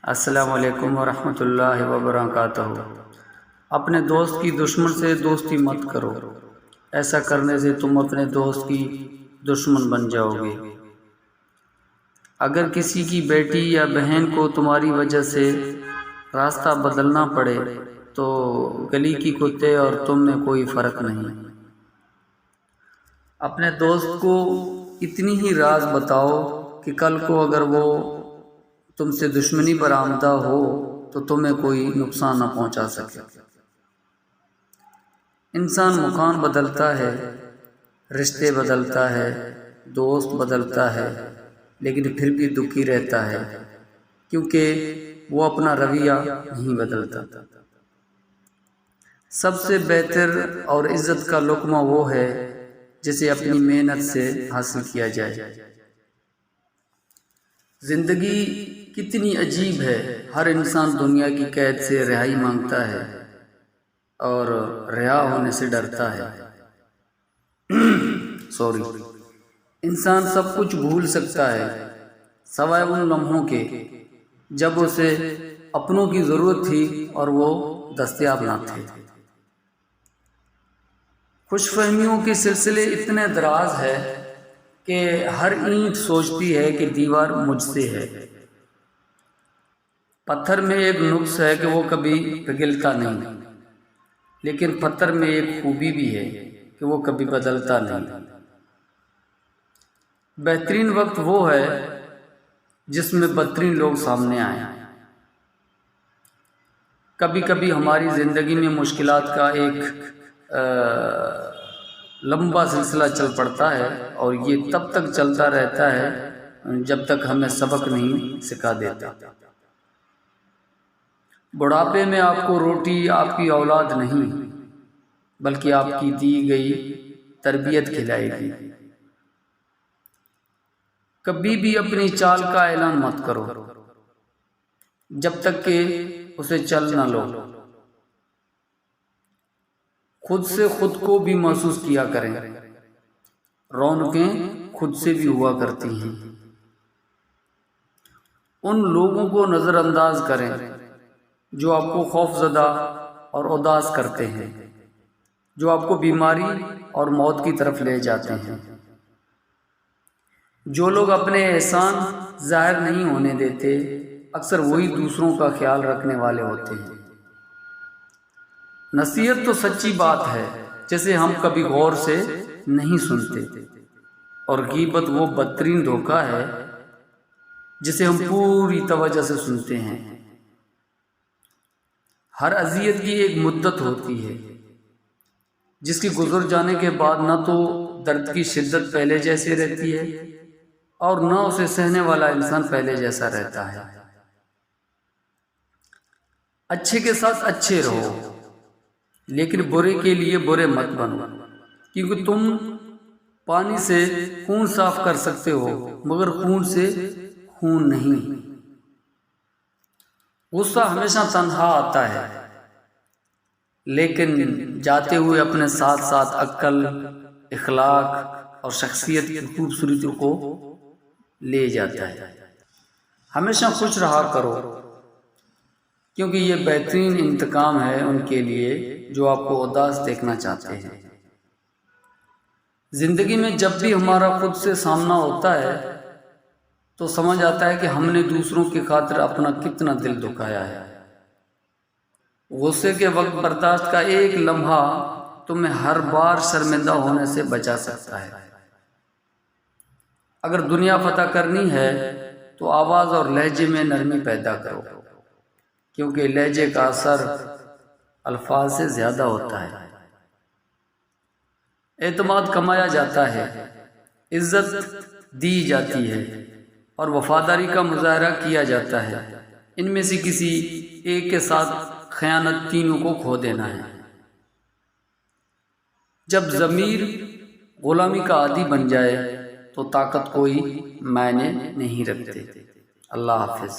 السلام علیکم ورحمۃ اللہ وبرکاتہ۔ اپنے دوست کی دشمن سے دوستی مت کرو، ایسا کرنے سے تم اپنے دوست کی دشمن بن جاؤ گے۔ اگر کسی کی بیٹی یا بہن کو تمہاری وجہ سے راستہ بدلنا پڑے تو گلی کی کتے اور تم میں کوئی فرق نہیں۔ اپنے دوست کو اتنی ہی راز بتاؤ کہ کل کو اگر وہ تم سے دشمنی پر آمدہ ہو تو تمہیں کوئی نقصان نہ پہنچا سکے۔ انسان مکان بدلتا ہے، رشتے بدلتا ہے، دوست بدلتا ہے، لیکن پھر بھی دکھی رہتا ہے کیونکہ وہ اپنا رویہ نہیں بدلتا۔ سب سے بہتر اور عزت کا لقمہ وہ ہے جسے اپنی محنت سے حاصل کیا جائے۔ زندگی کتنی عجیب ہے، ہر انسان دنیا کی قید سے رہائی مانگتا ہے اور رہا ہونے سے ڈرتا ہے۔ انسان سب کچھ بھول سکتا ہے سوائے ان لمحوں کے جب اسے اپنوں کی ضرورت تھی اور وہ دستیاب نہ تھے۔ خوش فہمیوں کے سلسلے اتنے دراز ہے کہ ہر اینٹ سوچتی ہے کہ دیوار مجھ سے ہے۔ پتھر میں ایک نقص ہے کہ وہ کبھی پگھلتا نہیں، لیکن پتھر میں ایک خوبی بھی ہے کہ وہ کبھی بدلتا نہیں۔ بہترین وقت وہ ہے جس میں بدترین لوگ سامنے آئیں۔ کبھی کبھی ہماری زندگی میں مشکلات کا ایک لمبا سلسلہ چل پڑتا ہے اور یہ تب تک چلتا رہتا ہے جب تک ہمیں سبق نہیں سکھا دیتا۔ بڑھاپے میں آپ کو روٹی آپ کی اولاد نہیں بلکہ آپ کی دی گئی تربیت کھلائے گی۔ کبھی بھی اپنی چال کا اعلان مت کرو جب تک کہ اسے چل نہ لو۔ خود سے خود کو بھی محسوس کیا کریں، رونقیں خود سے بھی ہوا کرتی ہیں۔ ان لوگوں کو نظر انداز کریں جو آپ کو خوف زدہ اور اداس کرتے ہیں، جو آپ کو بیماری اور موت کی طرف لے جاتے ہیں۔ جو لوگ اپنے احسان ظاہر نہیں ہونے دیتے اکثر وہی دوسروں کا خیال رکھنے والے ہوتے ہیں۔ نصیحت تو سچی بات ہے جسے ہم کبھی غور سے نہیں سنتے، اور غیبت وہ بدترین دھوکہ ہے جسے ہم پوری توجہ سے سنتے ہیں۔ ہر اذیت کی ایک مدت ہوتی ہے جس کی گزر جانے کے بعد نہ تو درد کی شدت پہلے جیسی رہتی ہے اور نہ اسے سہنے والا انسان پہلے جیسا رہتا ہے۔ اچھے کے ساتھ اچھے رہو لیکن برے کے لیے برے مت بنو، کیونکہ تم پانی سے خون صاف کر سکتے ہو مگر خون سے خون نہیں۔ غصہ ہمیشہ تنہا آتا ہے لیکن جاتے ہوئے اپنے ساتھ ساتھ عقل، اخلاق اور شخصیت کی خوبصورتی کو لے جاتا ہے۔ ہمیشہ خوش رہا کرو کیونکہ یہ بہترین انتقام ہے ان کے لیے جو آپ کو اداس دیکھنا چاہتے ہیں۔ زندگی میں جب بھی ہمارا خود سے سامنا ہوتا ہے تو سمجھ آتا ہے کہ ہم نے دوسروں کی خاطر اپنا کتنا دل دکھایا ہے۔ غصے کے وقت برداشت کا ایک لمحہ تمہیں ہر بار شرمندہ ہونے سے بچا سکتا ہے۔ اگر دنیا فتح کرنی ہے تو آواز اور لہجے میں نرمی پیدا کرو، کیونکہ لہجے کا اثر الفاظ سے زیادہ ہوتا ہے۔ اعتماد کمایا جاتا ہے، عزت دی جاتی ہے اور وفاداری کا مظاہرہ کیا جاتا ہے۔ ان میں سے کسی ایک کے ساتھ خیانت تینوں کو کھو دینا ہے۔ جب ضمیر غلامی کا عادی بن جائے تو طاقت کوئی معنی نہیں رکھتے۔ اللہ حافظ۔